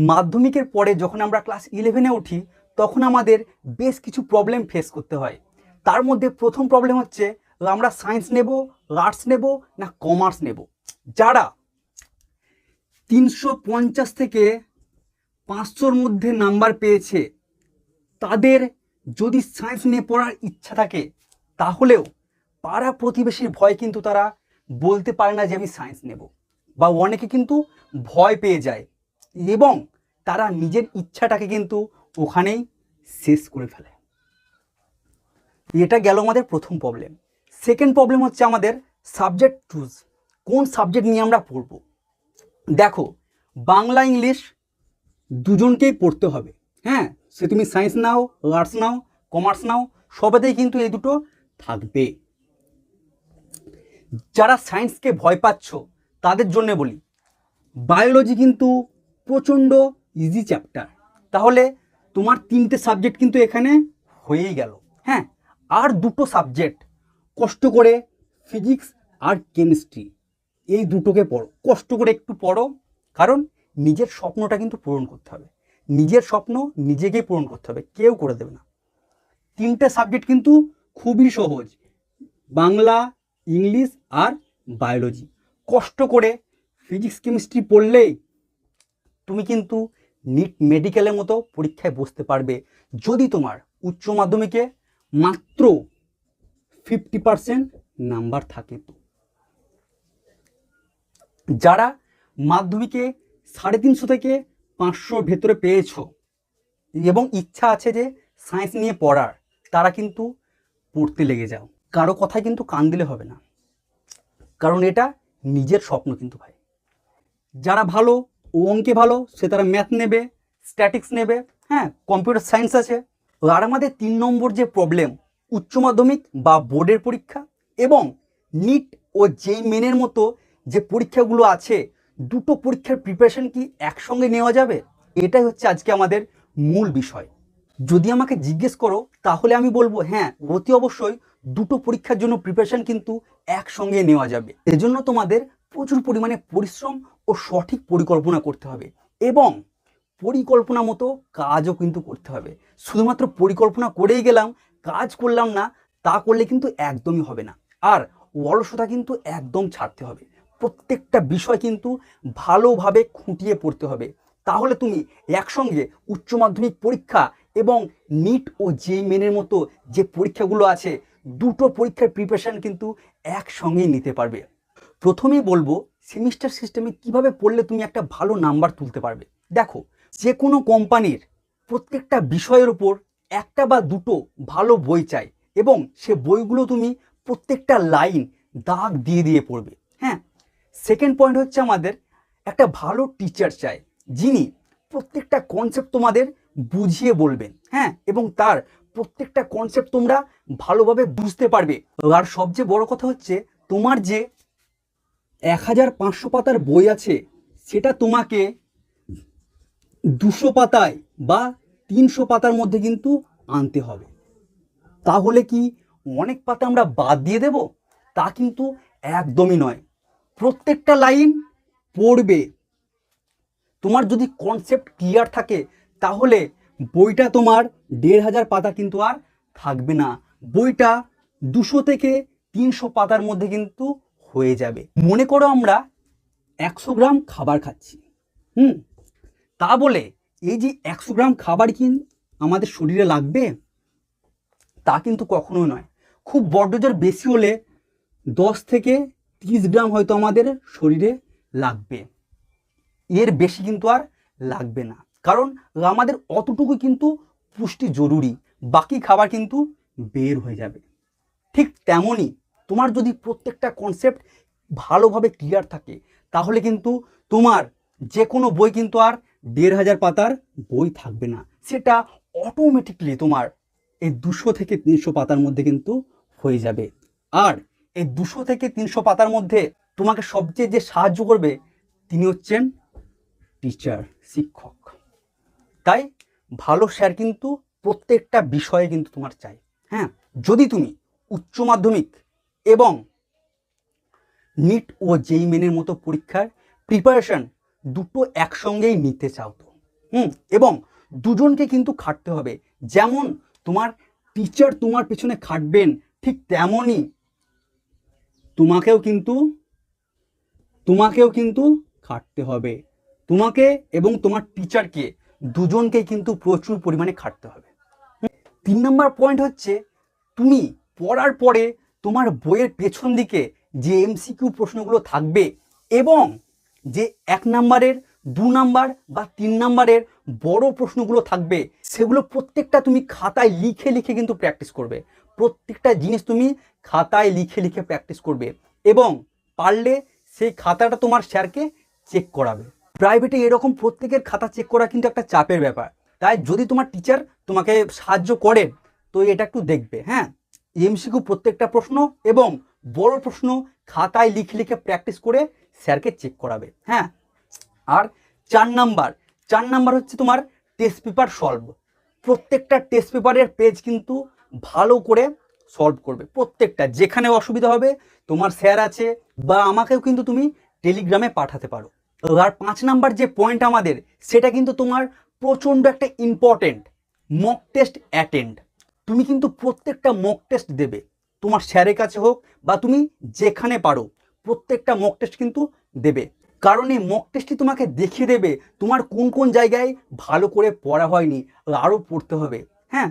মাধ্যমিকের পরে যখন আমরা ক্লাস 11-এ উঠি তখন আমাদের বেশ কিছু প্রবলেম ফেস করতে হয়। তার মধ্যে প্রথম প্রবলেম হচ্ছে আমরা সায়েন্স নেব, আর্টস নেব না কমার্স নেব। যারা 350 থেকে 500-র মধ্যে নাম্বার পেয়েছে তাদের যদি সায়েন্স নিয়ে পড়ার ইচ্ছা থাকে তাহলেও পাড়া প্রতিবেশীর ভয় কিন্তু তারা বলতে পারে না যে আমি সায়েন্স নেব, বা অনেকে কিন্তু ভয় পেয়ে যায় এবং তারা নিজের ইচ্ছাটাকে কিন্তু ওখানেই শেষ করে ফেলে। এটা গেল আমাদের প্রথম প্রবলেম। সেকেন্ড প্রবলেম হচ্ছে আমাদের সাবজেক্ট চুজ, কোন সাবজেক্ট নিয়ে আমরা পড়ব। দেখো, বাংলা ইংলিশ দুজনকেই পড়তে হবে। হ্যাঁ, সে তুমি সায়েন্স নাও, আর্টস নাও, কমার্স নাও, সবেতেই কিন্তু এই দুটো থাকবে। যারা সায়েন্সকে ভয় পাচ্ছ তাদের জন্য বলি, বায়োলজি কিন্তু প্রচণ্ড ইজি চ্যাপ্টার। তাহলে তোমার 3টে সাবজেক্ট কিন্তু এখানে হয়েই গেল। হ্যাঁ, আর 2টো সাবজেক্ট কষ্ট করে ফিজিক্স আর কেমিস্ট্রি, এই দুটোকে পড়ো, কষ্ট করে একটু পড়ো, কারণ নিজের স্বপ্নটা কিন্তু পূরণ করতে হবে। নিজের স্বপ্ন নিজেকেই পূরণ করতে হবে, কেউ করে দেবে না। 3টে সাবজেক্ট কিন্তু খুবই সহজ, বাংলা, ইংলিশ আর বায়োলজি। কষ্ট করে ফিজিক্স কেমিস্ট্রি পড়লেই তুমি কিন্তু নিট মেডিকেলের মতো পরীক্ষায় বসতে পারবে, যদি তোমার উচ্চ মাধ্যমিকে মাত্র 50% নাম্বার থাকে। তো যারা মাধ্যমিকে 350 থেকে 500 ভেতরে পেয়েছো এবং ইচ্ছা আছে যে সায়েন্স নিয়ে পড়ার, তারা কিন্তু পড়তে লেগে যাও। কারো কথায় কিন্তু কান দিলে হবে না, কারণ এটা নিজের স্বপ্ন কিন্তু ভাই। যারা ভালো অঙ্কে ভালো সে তারা ম্যাথ নেবে, স্ট্যাটিক্স নেবে, হ্যাঁ, কম্পিউটার সায়েন্স আছে। আর আমাদের 3 নম্বর যে প্রবলেম, উচ্চ মাধ্যমিক বা বোর্ডের পরীক্ষা এবং নিট ও জেই মেনের মতো যে পরীক্ষাগুলো আছে, দুটো পরীক্ষার প্রিপারেশন কি একসঙ্গে নেওয়া যাবে? এটাই হচ্ছে আজকে আমাদের মূল বিষয়। যদি আমাকে জিজ্ঞেস করো তাহলে আমি বলবো হ্যাঁ, অতি অবশ্যই দুটো পরীক্ষার জন্য প্রিপারেশন কিন্তু একসঙ্গে নেওয়া যাবে। এজন্য তোমাদের প্রচুর পরিমাণে পরিশ্রম ও সঠিক পরিকল্পনা করতে হবে এবং পরিকল্পনা মতো কাজও কিন্তু করতে হবে। শুধুমাত্র পরিকল্পনা করেই গেলাম, কাজ করলাম না, তা করলে কিন্তু একদমই হবে না। আর অলসতা কিন্তু একদম ছাড়তে হবে। প্রত্যেকটা বিষয় কিন্তু ভালোভাবে খুঁটিয়ে পড়তে হবে, তাহলে তুমি একসঙ্গে উচ্চ মাধ্যমিক পরীক্ষা এবং নিট ও জেই মেনের মতো যে পরীক্ষাগুলো আছে, দুটো পরীক্ষার প্রিপারেশন কিন্তু একসঙ্গেই নিতে পারবে। প্রথমেই বলবো সেমিস্টার সিস্টেমে কিভাবে পড়লে তুমি একটা ভালো নাম্বার তুলতে পারবে। দেখো, যে কোনো কোম্পানির প্রত্যেকটা বিষয়ের উপর একটা বা দুটো ভালো বই চাই এবং সে বইগুলো তুমি প্রত্যেকটা লাইন দাগ দিয়ে দিয়ে পড়বে। হ্যাঁ, সেকেন্ড পয়েন্ট হচ্ছে আমাদের একটা ভালো টিচার চাই, যিনি প্রত্যেকটা কনসেপ্ট তোমাদের বুঝিয়ে বলবেন। হ্যাঁ, এবং তার প্রত্যেকটা কনসেপ্ট তোমরা ভালোভাবে বুঝতে পারবে। আর সবচেয়ে বড় কথা হচ্ছে, তোমার যে 1500 পাতার বই আছে সেটা তোমাকে 200 পাতায় বা 300 পাতার মধ্যে কিন্তু আনতে হবে। তাহলে কি অনেক পাতা আমরা বাদ দিয়ে দেব? তা কিন্তু একদমই নয়। প্রত্যেকটা লাইন পড়বে। তোমার যদি কনসেপ্ট ক্লিয়ার থাকে তাহলে বইটা তোমার 1500 পাতা কিন্তু আর থাকবে না, বইটা 200 থেকে 300 পাতার মধ্যে কিন্তু হয়ে যাবে। মনে করো আমরা 100 গ্রাম খাবার খাচ্ছি, তা বলে এই যে 100 গ্রাম খাবার কি আমাদের শরীরে লাগবে? তা কিন্তু কখনোই নয়। খুব বড় জোর বেশি হলে 10 থেকে 30 গ্রাম হয়তো আমাদের শরীরে লাগবে, এর বেশি কিন্তু আর লাগবে না, কারণ আমাদের অতটুকু কিন্তু পুষ্টি জরুরি, বাকি খাবার কিন্তু বের হয়ে যাবে। ঠিক তেমনই তোমার যদি প্রত্যেকটা কনসেপ্ট ভালোভাবে ক্লিয়ার থাকে তাহলে কিন্তু তোমার যে কোনো বই কিন্তু আর 1500 পাতার বই থাকবে না, সেটা অটোমেটিকলি তোমার এই 200 থেকে 300 পাতার মধ্যে কিন্তু হয়ে যাবে। আর এই 200 থেকে 300 পাতার মধ্যে তোমাকে সবচেয়ে যে সাহায্য করবে তিনি হচ্ছেন টিচার, শিক্ষক। তাই ভালো স্যার কিন্তু প্রত্যেকটা বিষয়ে কিন্তু তোমার চাই। হ্যাঁ, যদি তুমি উচ্চ মাধ্যমিক এবং নিট ও জেই মেনের মতো পরীক্ষার প্রিপারেশন দুটো একসঙ্গেই নিতে চাও, তো এবং দুজনকে কিন্তু খাটতে হবে। যেমন তোমার টিচার তোমার পেছনে খাটবেন, ঠিক তেমনই তোমাকেও কিন্তু খাটতে হবে। তোমাকে এবং তোমার টিচারকে দুজনকে কিন্তু প্রচুর পরিমাণে খাটতে হবে। 3 নম্বর পয়েন্ট হচ্ছে, তুমি পড়ার পরে তোমার বইয়ের পেছন দিকে যে এমসিকিউ প্রশ্নগুলো থাকবে এবং যে 1 নম্বরের 2 নম্বর বা 3 নম্বরের বড় প্রশ্নগুলো থাকবে, সেগুলো প্রত্যেকটা তুমি খাতায় লিখে লিখে কিন্তু প্র্যাকটিস করবে। প্রত্যেকটা জিনিস তুমি খাতায় লিখে লিখে প্র্যাকটিস করবে এবং পারলে সেই খাতাটা তোমার স্যারকে চেক করাবে। প্রাইভেটে এরকম প্রত্যেকের খাতা চেক করা কিন্তু একটা চাপের ব্যাপার। তাই যদি তোমার টিচার তোমাকে সাহায্য করেন তো এটা একটু দেখবে। হ্যাঁ, এমসিকিউ প্রত্যেকটা প্রশ্ন এবং বড় প্রশ্ন খাতায় লিখে লিখে প্র্যাকটিস করে স্যারকে চেক করাবে। হ্যাঁ, আর 4 নাম্বার হচ্ছে তোমার টেস্ট পেপার সলভ। প্রত্যেকটা টেস্ট পেপারের পেজ কিন্তু ভালো করে সলভ করবে। প্রত্যেকটা যেখানে অসুবিধা হবে তোমার স্যার আছে বা আমাকেও কিন্তু তুমি টেলিগ্রামে পাঠাতে পারো। আর 5 নাম্বার যে পয়েন্ট আমাদের, সেটা কিন্তু তোমার প্রচণ্ড একটা ইম্পর্টেন্ট, মক টেস্ট অ্যাটেন্ড। তুমি কিন্তু প্রত্যেকটা মক টেস্ট দেবে, তোমার স্যারের কাছে হোক বা তুমি যেখানে পারো প্রত্যেকটা মক টেস্ট কিন্তু দেবে। কারণ এই মক টেস্টটি তোমাকে দেখিয়ে দেবে তোমার কোন কোন জায়গায় ভালো করে পড়া হয়নি, আরও পড়তে হবে। হ্যাঁ,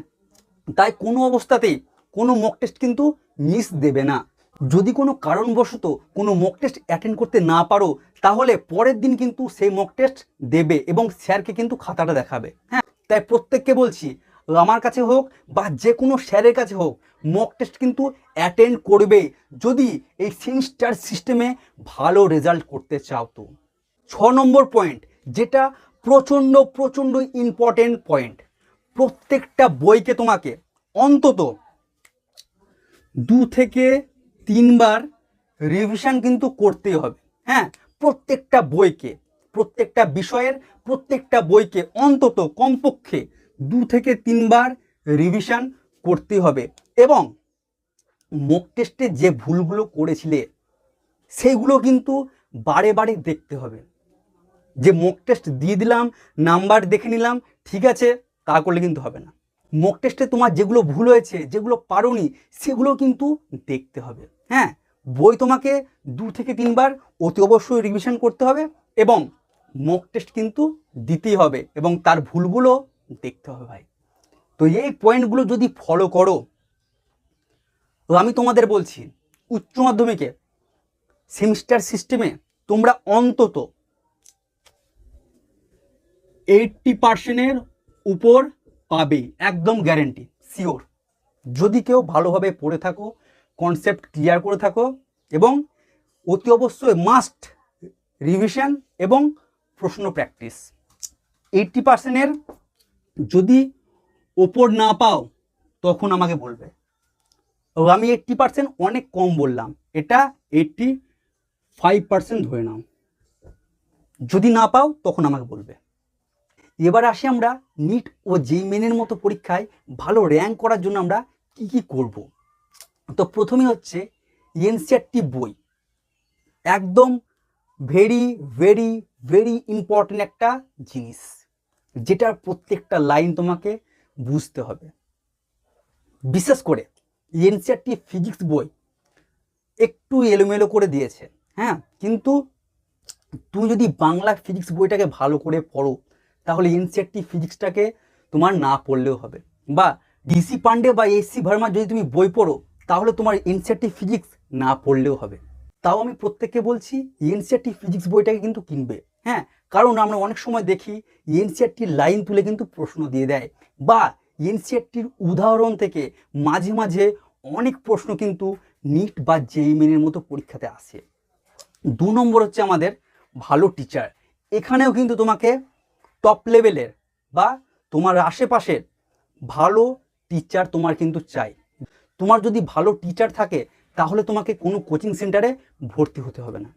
তাই কোনো অবস্থাতেই কোনো মক টেস্ট কিন্তু মিস দেবে না। যদি কোনো কারণবশত কোনো মক টেস্ট অ্যাটেন্ড করতে না পারো, তাহলে পরের দিন কিন্তু সেই মক টেস্ট দেবে এবং স্যারকে কিন্তু খাতাটা দেখাবে। হ্যাঁ, তাই প্রত্যেককে বলছি, আমার কাছে হোক বা যে কোনো স্যারের কাছে হোক, মক টেস্ট কিন্তু অ্যাটেন্ড করবে যদি এই সেমিস্টার সিস্টেমে ভালো রেজাল্ট করতে চাও। তো 6 নম্বর পয়েন্ট, যেটা প্রচণ্ড ইম্পর্টেন্ট পয়েন্ট, প্রত্যেকটা বইকে তোমাকে অন্তত 2 থেকে 3 বার রিভিশন কিন্তু করতেই হবে। হ্যাঁ, প্রত্যেকটা বইকে, প্রত্যেকটা বিষয়ের প্রত্যেকটা বইকে অন্তত কমপক্ষে 2 থেকে 3 বার রিভিশন করতে হবে এবং মক টেস্টে যে ভুলগুলো করেছিলে সেইগুলো কিন্তু বারে বারে দেখতে হবে। যে মক টেস্ট দিয়ে দিলাম, নাম্বার দেখে নিলাম, ঠিক আছে, তা করলে কিন্তু হবে না। মক টেস্টে তোমার যেগুলো ভুল হয়েছে, যেগুলো পারোনি, সেগুলো কিন্তু দেখতে হবে। হ্যাঁ, বই তোমাকে 2 থেকে 3 বার অতি অবশ্যই রিভিশন করতে হবে এবং মক টেস্ট কিন্তু দিতেই হবে এবং তার ভুলগুলো দেখতে হবে ভাই। তো এই পয়েন্টগুলো যদি ফলো করো, তো আমি তোমাদের বলছি উচ্চ মাধ্যমিকে সেমিস্টার সিস্টেমে তোমরা অন্তত 80% উপর পাবে, একদম গ্যারেন্টি, শিওর। যদি কেউ ভালোভাবে পড়ে থাকো, কনসেপ্ট ক্লিয়ার করে থাকো এবং অতি অবশ্যই মাস্ট রিভিশন এবং প্রশ্ন প্র্যাকটিস। 80% যদি ওপর না পাও তখন আমাকে বলবে। আমি 80% অনেক কম বললাম, এটা 85% ধরে নাও। যদি না পাও তখন আমাকে বলবে। এবার আসি আমরা নিট ও জেইই মেনের মতো পরীক্ষায় ভালো র্যাঙ্ক করার জন্য আমরা কি কি করব। তো প্রথমেই হচ্ছে এনসিইআরটি বই, একদম ভেরি ভেরি ভেরি ইম্পর্টেন্ট একটা জিনিস, যেটার প্রত্যেকটা লাইন তোমাকে বুঝতে হবে। বিশেষ করে এনসিইআরটি ফিজিক্স বই একটু এলোমেলো করে দিয়েছে। হ্যাঁ, কিন্তু তুমি যদি বাংলা ফিজিক্স বইটাকে ভালো করে পড়ো তাহলে এনসিইআরটি ফিজিক্সটাকে তোমার না পড়লেও হবে। বা ডিসি পান্ডে বা এসসি ভার্মার যদি তুমি বই পড়ো তাহলে তোমার এনসিইআরটি ফিজিক্স না পড়লেও হবে। তাও আমি প্রত্যেককে বলছি এনসিইআরটি ফিজিক্স বইটাকে কিন্তু কিনবে। হ্যাঁ, কারণ আমরা অনেক সময় দেখি এনসিইআরটির লাইন তুলে কিন্তু প্রশ্ন দিয়ে দেয় বা এনসিইআরটির উদাহরণ থেকে মাঝে মাঝে অনেক প্রশ্ন কিন্তু নিট বা জেইই মেনের মতো পরীক্ষাতে আসে। 2 নম্বর হচ্ছে আমাদের ভালো টিচার। এখানেও কিন্তু তোমাকে টপ লেভেলের বা তোমার আশেপাশের ভালো টিচার তোমার কিন্তু চাই। তোমার যদি ভালো টিচার থাকে তাহলে তোমাকে কোনো কোচিং সেন্টারে ভর্তি হতে হবে না।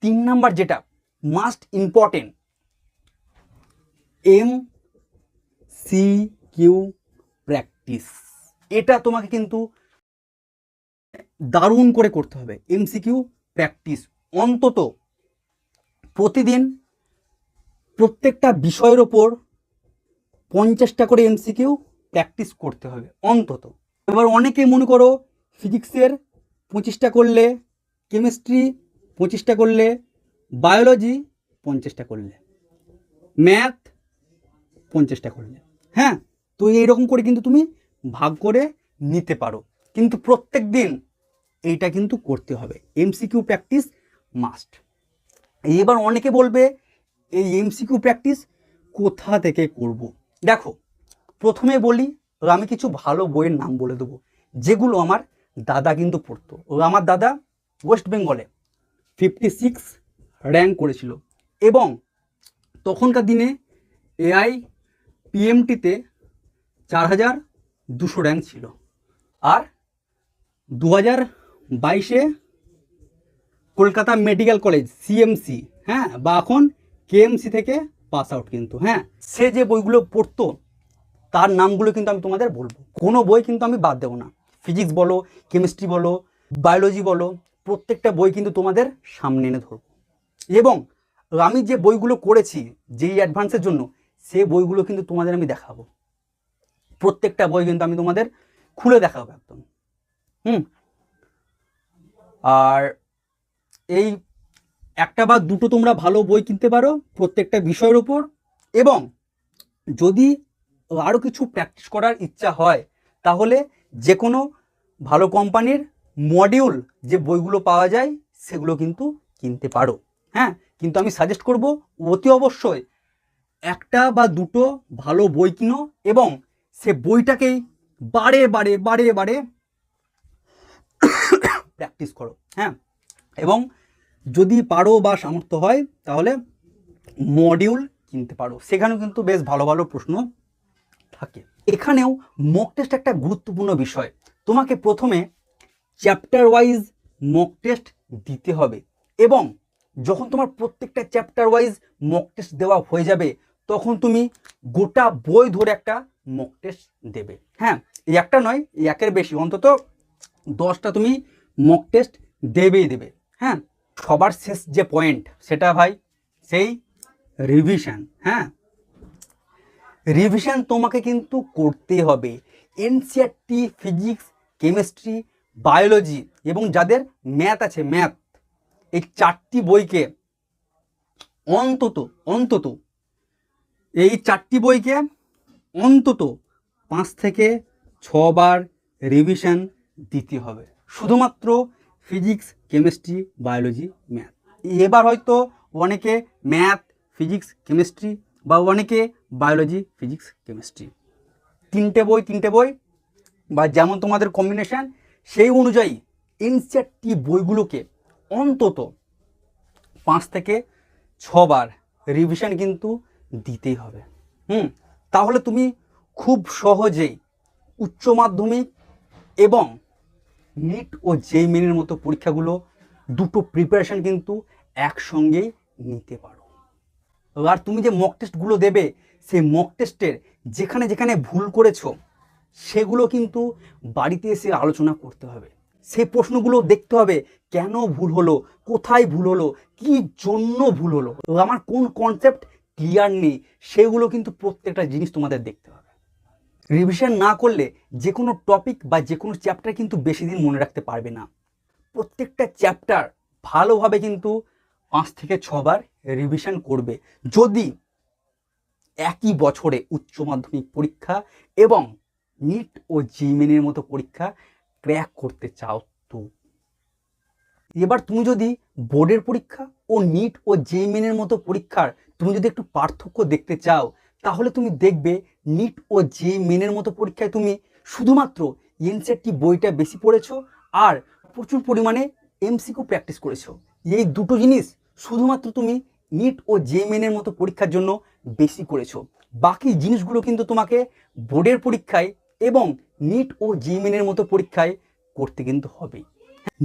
3 নাম্বার যেটা মাস্ট ইম্পর্টেন্ট, MCQ প্র্যাকটিস। এটা তোমাকে কিন্তু দারুণ করে করতে হবে। MCQ প্র্যাকটিস অন্তত প্রতিদিন প্রত্যেকটা বিষয়ের ওপর 50টা করে এমসিকিউ প্র্যাকটিস করতে হবে অন্তত। এবার অনেকে মনে করো ফিজিক্সের 25টা করলে, কেমিস্ট্রি 25টা করলে, বায়োলজি 50টা করলে, ম্যাথ 50টা করলে, হ্যাঁ, তো এইরকম করে কিন্তু তুমি ভাগ করে নিতে পারো, কিন্তু প্রত্যেক দিন এইটা কিন্তু করতে হবে। MCQ practice must. এবার অনেকে বলবে এই এমসিকিউ প্র্যাকটিস কোথা থেকে করব। দেখো, প্রথমে বলি, আমি কিছু ভালো বইয়ের নাম বলে দেবো যেগুলো আমার দাদা কিন্তু পড়তো। আমার দাদা ওয়েস্ট বেঙ্গলে 56 র্যাঙ্ক করেছিল, এবং তখনকার দিনে এআই পিএমটিতে 4200 র্যাঙ্ক ছিল, আর 2022-এ কলকাতা মেডিকেল কলেজ সিএমসি, হ্যাঁ, বা এখন কেএমসি থেকে পাস আউট কিন্তু, হ্যাঁ, সে যে বইগুলো পড়তো তার নামগুলো কিন্তু আমি তোমাদের বলবো, কোনো বই কিন্তু আমি বাদ দেবো না। ফিজিক্স বলো, কেমিস্ট্রি বলো, বায়োলজি বলো, প্রত্যেকটা বই কিন্তু তোমাদের সামনে এনে ধরবো, এবং আমি যে বইগুলো করেছি যেই অ্যাডভান্সের জন্য, সে বইগুলো কিন্তু তোমাদের আমি দেখাবো। প্রত্যেকটা বই কিন্তু আমি তোমাদের খুলে দেখাবো একদম। আর এই একটা বা দুটো তোমরা ভালো বই কিনতে পারো প্রত্যেকটা বিষয়ের উপর, এবং যদি আরও কিছু প্র্যাকটিস করার ইচ্ছা হয় তাহলে যে কোনো ভালো কোম্পানির মডিউল যে বইগুলো পাওয়া যায় সেগুলো কিন্তু কিনতে পারো, হ্যাঁ, কিন্তু আমি সাজেস্ট করব অতি অবশ্যই একটা বা দুটো ভালো বই কিনো, এবং সে বইটাকেই বারে বারে বারে বারে প্র্যাকটিস করো, হ্যাঁ, এবং যদি পারো বা সামর্থ্য হয় তাহলে মডিউল কিনতে পারো, সেখানেও কিন্তু বেশ ভালো ভালো প্রশ্ন থাকে। এখানেও মক টেস্ট একটা গুরুত্বপূর্ণ বিষয়। তোমাকে প্রথমে চ্যাপ্টার ওয়াইজ মক টেস্ট দিতে হবে, এবং যখন তোমার প্রত্যেকটা চ্যাপ্টার ওয়াইজ মক টেস্ট দেওয়া হয়ে যাবে তখন তুমি গোটা বই ধরে একটা মক টেস্ট দেবে, হ্যাঁ, এই একটা নয়, একের বেশি, অন্তত 10টা তুমি মক টেস্ট দেবেই দেবে, হ্যাঁ। সবার শেষ যে পয়েন্ট সেটা ভাই সেই রিভিশন, হ্যাঁ, রিভিশন তোমাকে কিন্তু করতে হবে। এনসিইআরটি, ফিজিক্স, কেমিস্ট্রি, বায়োলজি এবং যাদের ম্যাথ আছে, ম্যাথ, এই 4টি বইকে অন্তত অন্তত এই 4টি বইকে অন্তত 5 থেকে 6 বার রিভিশন দিতে হবে, শুধুমাত্র ফিজিক্স, কেমিস্ট্রি, বায়োলজি, ম্যাথ। এবার হয়তো অনেকে ম্যাথ, ফিজিক্স, কেমিস্ট্রি, বা অনেকে বায়োলজি, ফিজিক্স, কেমিস্ট্রি, 3টে বই, বা যেমন তোমাদের কম্বিনেশান সেই অনুযায়ী এনসিইআরটি বইগুলোকে অন্তত 5 থেকে 6 বার রিভিশন কিন্তু দিতেই হবে। তাহলে তুমি খুব সহজেই উচ্চ মাধ্যমিক এবং নিট ও জেইই মেনের মতো পরীক্ষাগুলো দুটো প্রিপারেশন কিন্তু একসঙ্গেই নিতে পারো। আর তুমি যে মক টেস্টগুলো দেবে সেই মক টেস্টের যেখানে যেখানে ভুল করেছো সেগুলো কিন্তু বাড়িতে এসে আলোচনা করতে হবে। সেই প্রশ্নগুলো দেখতে হবে কেন ভুল হলো, কোথায় ভুল হলো, কি জন্য ভুল হলো, আমার কোন কনসেপ্ট ক্লিয়ার নেই, সেগুলো কিন্তু প্রত্যেকটা জিনিস তোমাদের দেখতে হবে। রিভিশন না করলে যে কোনো টপিক বা যে কোনো চ্যাপ্টার কিন্তু বেশি দিন মনে রাখতে পারবে না। প্রত্যেকটা চ্যাপ্টার ভালোভাবে কিন্তু 5 থেকে 6 বার রিভিশন করবে যদি একই বছরে উচ্চ মাধ্যমিক পরীক্ষা এবং নিট ও জেইই মেনের মতো পরীক্ষা ক্র্যাক করতে চাও। তো এবার তুমি যদি বোর্ডের পরীক্ষা ও নিট ও জেইই মেনের মতো পরীক্ষার তুমি যদি একটু পার্থক্য দেখতে চাও তাহলে তুমি দেখবে নিট ও জেইই মেনের মতো পরীক্ষায় তুমি শুধুমাত্র এনসিইআরটি বইটা বেশি পড়েছো আর প্রচুর পরিমাণে এমসিকিউ প্র্যাকটিস করেছো। এই দুটো জিনিস শুধুমাত্র তুমি নিট ও জেইই মেনের মতো পরীক্ষার জন্য বেশি করেছো। বাকি জিনিসগুলো কিন্তু তোমাকে বোর্ডের পরীক্ষায় এবং নিট ও জেইই মেনের মতো পরীক্ষায় করতে কিন্তু হবেই।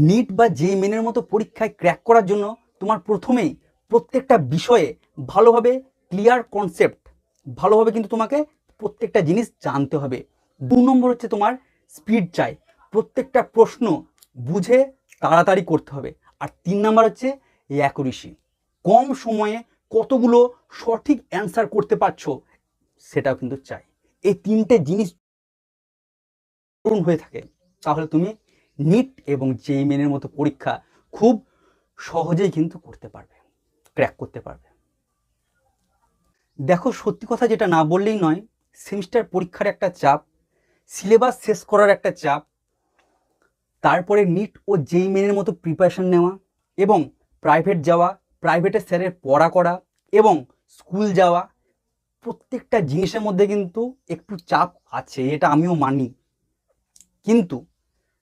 নিট বা জেইই মেনের মতো পরীক্ষায় ক্র্যাক করার জন্য তোমার প্রথমেই প্রত্যেকটা বিষয়ে ভালোভাবে ক্লিয়ার কনসেপ্ট, ভালোভাবে কিন্তু তোমাকে প্রত্যেকটা জিনিস জানতে হবে। 2 নম্বর হচ্ছে তোমার স্পিড চাই, প্রত্যেকটা প্রশ্ন বুঝে তাড়াতাড়ি করতে হবে। আর 3 নম্বর হচ্ছে অ্যাকুরেসি, কম সময়ে কতগুলো সঠিক অ্যান্সার করতে পারছো সেটাও কিন্তু চাই। এই তিনটে জিনিস পূরণ হয়ে থাকে তাহলে তুমি নিট এবং জেইই মেনের মতো পরীক্ষা খুব সহজেই কিন্তু করতে পারবে, ক্র্যাক করতে পারবে। দেখো সত্যি কথা যেটা না বললেই নয়, সেমিস্টার পরীক্ষার একটা চাপ, সিলেবাস শেষ করার একটা চাপ, তারপরে নিট ও জেইই মেনের মতো প্রিপারেশন নেওয়া এবং প্রাইভেট যাওয়া, প্রাইভেটের স্যারের পড়া করা এবং স্কুল যাওয়া, প্রত্যেকটা জিনিসের মধ্যে কিন্তু একটু চাপ আছে, এটা আমিও মানি। কিন্তু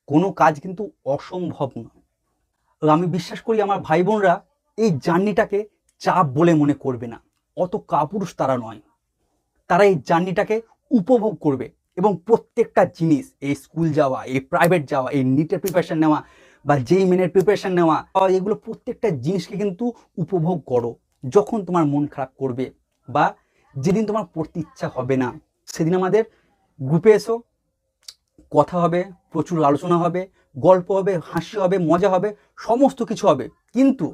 কোনো কাজ কিন্তু অসম্ভব নয়। আমি বিশ্বাস করি আমার ভাই বোনরা এই জার্নিটাকে চাপ বলে মনে করবে না। অত কাপুরুষ তারা নয়, তারা এই জার্নিটাকে উপভোগ করবে এবং প্রত্যেকটা জিনিস, এই স্কুল যাওয়া, এই প্রাইভেট যাওয়া, এই নিটের প্রিপারেশন নেওয়া বা জেইই মেনের প্রিপারেশন নেওয়া, এগুলো প্রত্যেকটা জিনিসকে কিন্তু উপভোগ করো। যখন তোমার মন খারাপ করবে বা যেদিন তোমার পড়তে ইচ্ছা হবে না, সেদিন আমাদের গ্রুপে এসো, কথা হবে, প্রচুর আলোচনা হবে, গল্প হবে, হাসি হবে, মজা হবে, সমস্ত কিছু হবে। কিন্তু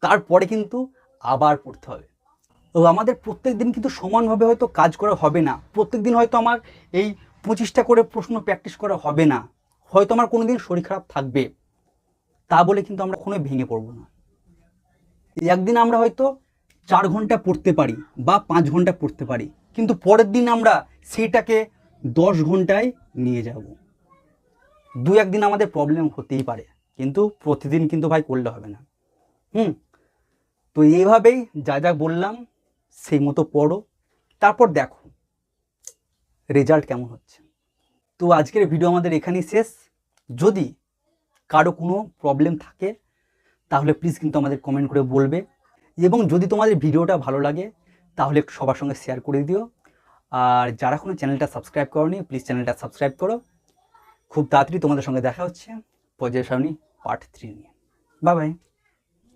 তারপরে কিন্তু আবার পড়তে হবে। তো আমাদের প্রত্যেক দিন কিন্তু সমানভাবে হয়তো কাজ করা হবে না, প্রত্যেক দিন হয়তো আমার এই 25টা করে প্রশ্ন প্র্যাকটিস করা হবে না, হয়তো আমার কোনো দিন শরীর খারাপ থাকবে। তা বলে কিন্তু আমরা কখনোই ভেঙে পড়বো না। একদিন আমরা হয়তো 4 ঘন্টা পড়তে পারি বা 5 ঘন্টা পড়তে পারি, কিন্তু পরের দিন আমরা সেইটাকে 10 ঘন্টায় নিয়ে যাব। দু একদিন আমাদের প্রবলেম হতেই পারে, কিন্তু প্রতিদিন কিন্তু ভাই করলে হবে না। তো এইভাবেই যা যা বললাম সেই মতো পড়ো, তারপর দেখো রেজাল্ট কেমন হচ্ছে। তো আজকের ভিডিও আমাদের এখানেই শেষ। যদি কারো কোনো প্রবলেম থাকে তাহলে প্লিজ কিন্তু আমাদের কমেন্ট করে বলবে, এবং যদি তোমাদের ভিডিওটা ভালো লাগে তাহলে সবার সঙ্গে শেয়ার করে দিও। আর যারা কোনো চ্যানেলটা সাবস্ক্রাইব করোনি প্লিজ চ্যানেলটা সাবস্ক্রাইব করো। খুব তাড়াতাড়ি তোমাদের সঙ্গে দেখা হচ্ছে পর্যায় সারণী পার্ট 3 নিয়ে। Bye bye.